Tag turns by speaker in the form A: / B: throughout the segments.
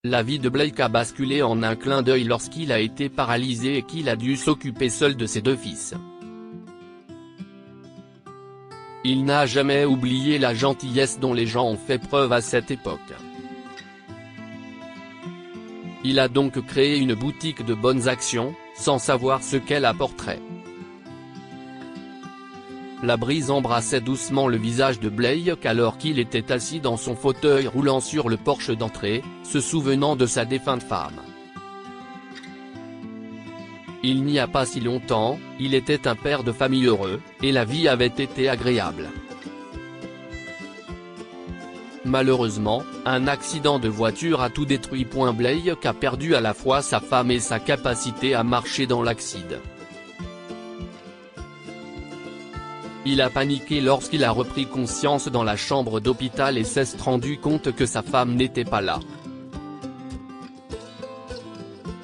A: La vie de Blake a basculé en un clin d'œil lorsqu'il a été paralysé et qu'il a dû s'occuper seul de ses 2 fils. Il n'a jamais oublié la gentillesse dont les gens ont fait preuve à cette époque. Il a donc créé une boutique de bonnes actions, sans savoir ce qu'elle apporterait. La brise embrassait doucement le visage de Blake alors qu'il était assis dans son fauteuil roulant sur le porche d'entrée, se souvenant de sa défunte femme. Il n'y a pas si longtemps, il était un père de famille heureux, et la vie avait été agréable. Malheureusement, un accident de voiture a tout détruit. Blake a perdu à la fois sa femme et sa capacité à marcher dans l'accident. Il a paniqué lorsqu'il a repris conscience dans la chambre d'hôpital et s'est rendu compte que sa femme n'était pas là.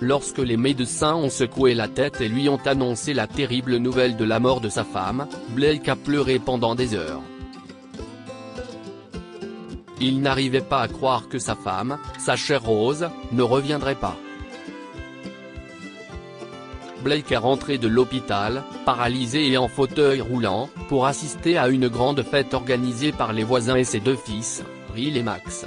A: Lorsque les médecins ont secoué la tête et lui ont annoncé la terrible nouvelle de la mort de sa femme, Blake a pleuré pendant des heures. Il n'arrivait pas à croire que sa femme, sa chère Rose, ne reviendrait pas. Blake est rentré de l'hôpital, paralysé et en fauteuil roulant, pour assister à une grande fête organisée par les voisins et ses 2 fils, Ryle et Max.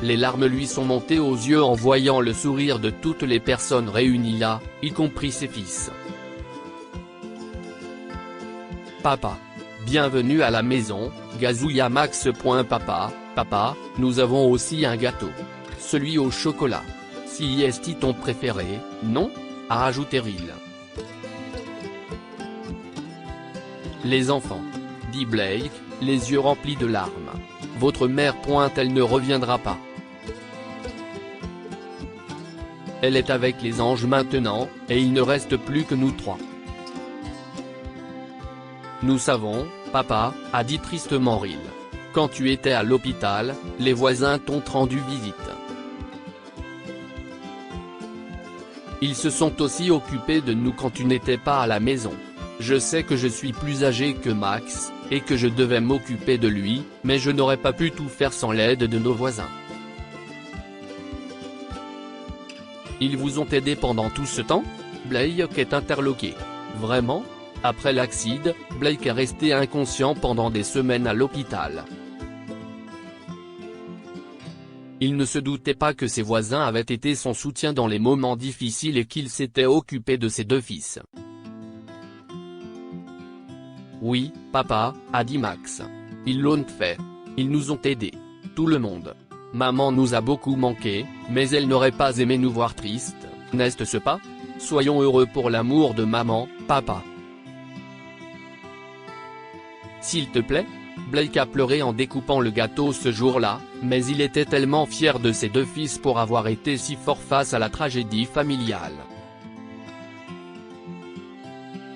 A: Les larmes lui sont montées aux yeux en voyant le sourire de toutes les personnes réunies là, y compris ses fils. Papa. Bienvenue à la maison, gazouilla Max. Papa, nous avons aussi un gâteau. Celui au chocolat. Si est-il ton préféré, non ? A rajouté Ryle. Les enfants. Dit Blake, les yeux remplis de larmes. Votre mère. Elle ne reviendra pas. Elle est avec les anges maintenant, et il ne reste plus que nous 3. Nous savons, papa, a dit tristement Ryle. Quand tu étais à l'hôpital, les voisins t'ont rendu visite. Ils se sont aussi occupés de nous quand tu n'étais pas à la maison. Je sais que je suis plus âgé que Max, et que je devais m'occuper de lui, mais je n'aurais pas pu tout faire sans l'aide de nos voisins. Ils vous ont aidé pendant tout ce temps ? Blake est interloqué. Vraiment ? Après l'accident, Blake est resté inconscient pendant des semaines à l'hôpital. Il ne se doutait pas que ses voisins avaient été son soutien dans les moments difficiles et qu'il s'était occupé de ses 2 fils. Oui, papa, a dit Max. Ils l'ont fait. Ils nous ont aidés. Tout le monde. Maman nous a beaucoup manqué, mais elle n'aurait pas aimé nous voir tristes, n'est-ce pas ? Soyons heureux pour l'amour de maman, papa. S'il te plaît ? Blake a pleuré en découpant le gâteau ce jour-là, mais il était tellement fier de ses 2 fils pour avoir été si fort face à la tragédie familiale.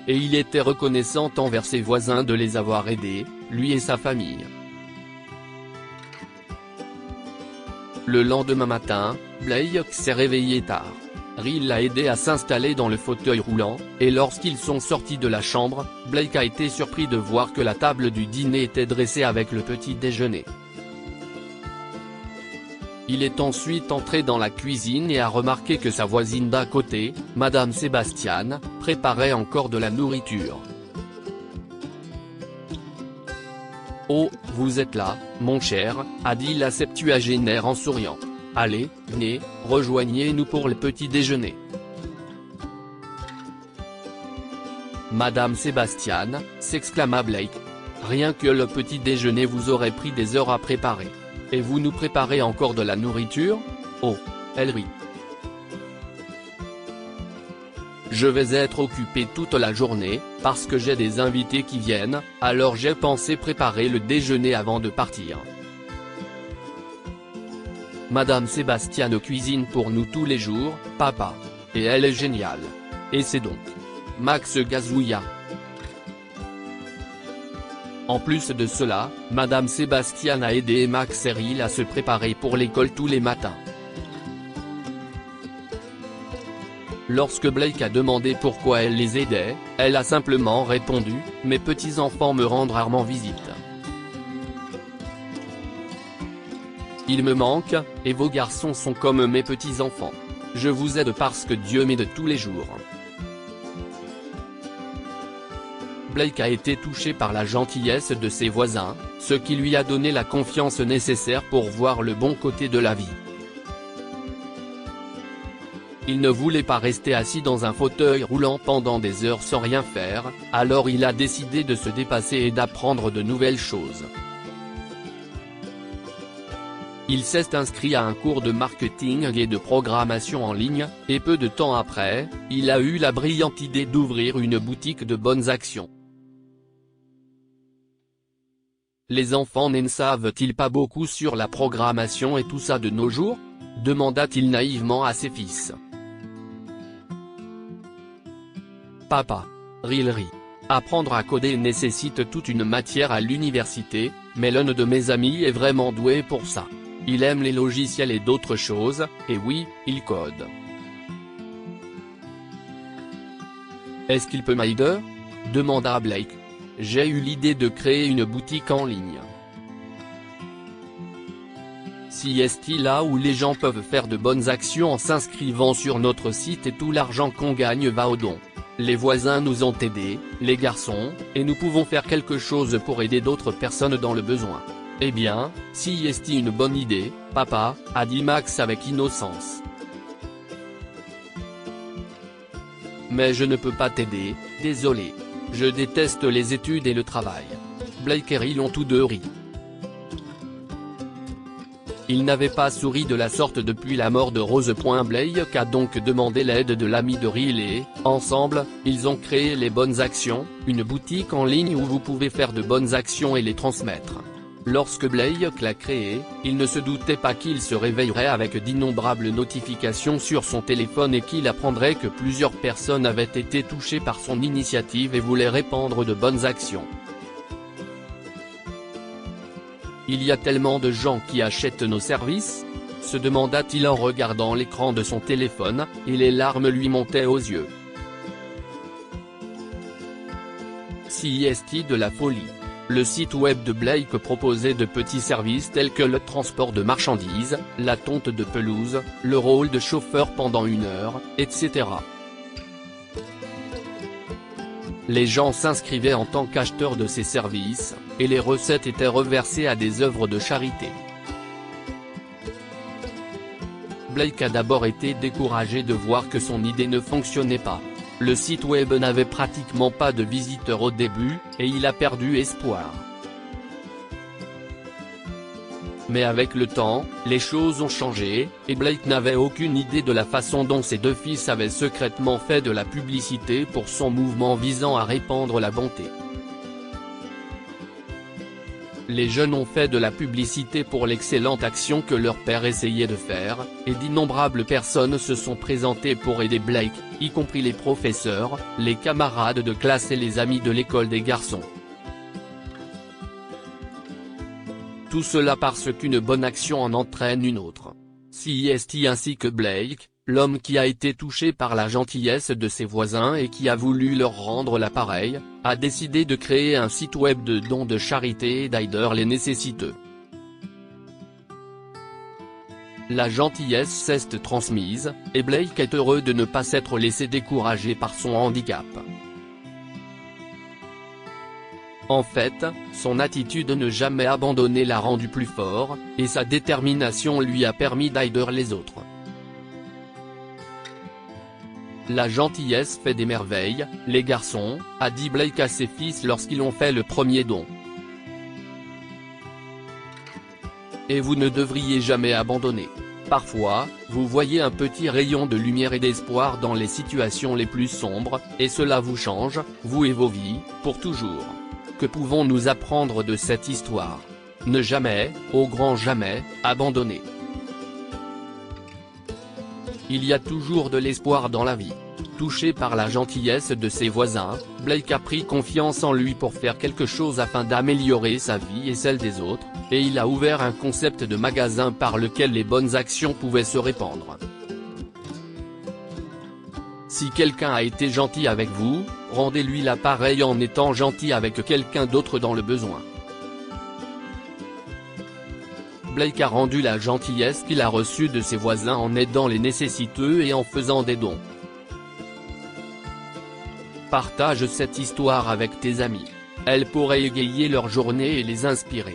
A: Et il était reconnaissant envers ses voisins de les avoir aidés, lui et sa famille. Le lendemain matin, Blake s'est réveillé tard. Ryle l'a aidé à s'installer dans le fauteuil roulant, et lorsqu'ils sont sortis de la chambre, Blake a été surpris de voir que la table du dîner était dressée avec le petit déjeuner. Il est ensuite entré dans la cuisine et a remarqué que sa voisine d'à côté, Madame Sebastian, préparait encore de la nourriture. « Oh, vous êtes là, mon cher », a dit la septuagénaire en souriant. « Allez, venez, rejoignez-nous pour le petit déjeuner. » Madame Sebastian, s'exclama Blake. Rien que le petit déjeuner vous aurait pris des heures à préparer. Et vous nous préparez encore de la nourriture ? Oh, elle rit. Je vais être occupé toute la journée, parce que j'ai des invités qui viennent, alors j'ai pensé préparer le déjeuner avant de partir. Madame Sebastian cuisine pour nous tous les jours, papa. Et elle est géniale. Et c'est donc. Max gazouilla. En plus de cela, Madame Sebastian a aidé Max et Ryle à se préparer pour l'école tous les matins. Lorsque Blake a demandé pourquoi elle les aidait, elle a simplement répondu « Mes petits-enfants me rendent rarement visite. Il me manque, et vos garçons sont comme mes petits-enfants. Je vous aide parce que Dieu m'aide tous les jours. Blake a été touché par la gentillesse de ses voisins, ce qui lui a donné la confiance nécessaire pour voir le bon côté de la vie. Il ne voulait pas rester assis dans un fauteuil roulant pendant des heures sans rien faire, alors il a décidé de se dépasser et d'apprendre de nouvelles choses. Il s'est inscrit à un cours de marketing et de programmation en ligne, et peu de temps après, il a eu la brillante idée d'ouvrir une boutique de bonnes actions. Les enfants ne savent-ils pas beaucoup sur la programmation et tout ça de nos jours ? Demanda-t-il naïvement à ses fils. Papa. Really. Apprendre à coder nécessite toute une matière à l'université, mais l'un de mes amis est vraiment doué pour ça. Il aime les logiciels et d'autres choses, et oui, il code. Est-ce qu'il peut m'aider ? Demanda Blake. J'ai eu l'idée de créer une boutique en ligne. Si est là où les gens peuvent faire de bonnes actions en s'inscrivant sur notre site et tout l'argent qu'on gagne va au don. Les voisins nous ont aidés, les garçons, et nous pouvons faire quelque chose pour aider d'autres personnes dans le besoin. Eh bien, si est une bonne idée, papa, a dit Max avec innocence. Mais je ne peux pas t'aider, désolé. Je déteste les études et le travail. Blake et Ril ont tous deux ri. Il n'avait pas souri de la sorte depuis la mort de Rose. Blake a donc demandé l'aide de l'ami de Ril et, ensemble, ils ont créé Les Bonnes Actions, une boutique en ligne où vous pouvez faire de bonnes actions et les transmettre. Lorsque Blake l'a créé, il ne se doutait pas qu'il se réveillerait avec d'innombrables notifications sur son téléphone et qu'il apprendrait que plusieurs personnes avaient été touchées par son initiative et voulaient répandre de bonnes actions. Il y a tellement de gens qui achètent nos services ? Se demanda-t-il en regardant l'écran de son téléphone, et les larmes lui montaient aux yeux. CIST de la folie. Le site web de Blake proposait de petits services tels que le transport de marchandises, la tonte de pelouse, le rôle de chauffeur pendant 1 heure, etc. Les gens s'inscrivaient en tant qu'acheteurs de ces services, et les recettes étaient reversées à des œuvres de charité. Blake a d'abord été découragé de voir que son idée ne fonctionnait pas. Le site web n'avait pratiquement pas de visiteurs au début, et il a perdu espoir. Mais avec le temps, les choses ont changé, et Blake n'avait aucune idée de la façon dont ses 2 fils avaient secrètement fait de la publicité pour son mouvement visant à répandre la bonté. Les jeunes ont fait de la publicité pour l'excellente action que leur père essayait de faire, et d'innombrables personnes se sont présentées pour aider Blake, y compris les professeurs, les camarades de classe et les amis de l'école des garçons. Tout cela parce qu'une bonne action en entraîne une autre. CIST ainsi que Blake, l'homme qui a été touché par la gentillesse de ses voisins et qui a voulu leur rendre l'appareil, a décidé de créer un site web de dons de charité et d'aideurs les nécessiteux. La gentillesse s'est transmise, et Blake est heureux de ne pas s'être laissé décourager par son handicap. En fait, son attitude ne jamais abandonner l'a rendu plus fort, et sa détermination lui a permis d'aider les autres. La gentillesse fait des merveilles, les garçons, a dit Blake à ses fils lorsqu'ils ont fait le premier don. Et vous ne devriez jamais abandonner. Parfois, vous voyez un petit rayon de lumière et d'espoir dans les situations les plus sombres, et cela vous change, vous et vos vies, pour toujours. Que pouvons-nous apprendre de cette histoire ? Ne jamais, au grand jamais, abandonner. Il y a toujours de l'espoir dans la vie. Touché par la gentillesse de ses voisins, Blake a pris confiance en lui pour faire quelque chose afin d'améliorer sa vie et celle des autres, et il a ouvert un concept de magasin par lequel les bonnes actions pouvaient se répandre. Si quelqu'un a été gentil avec vous, rendez-lui l'appareil en étant gentil avec quelqu'un d'autre dans le besoin. Blake a rendu la gentillesse qu'il a reçue de ses voisins en aidant les nécessiteux et en faisant des dons. Partage cette histoire avec tes amis. Elle pourrait égayer leur journée et les inspirer.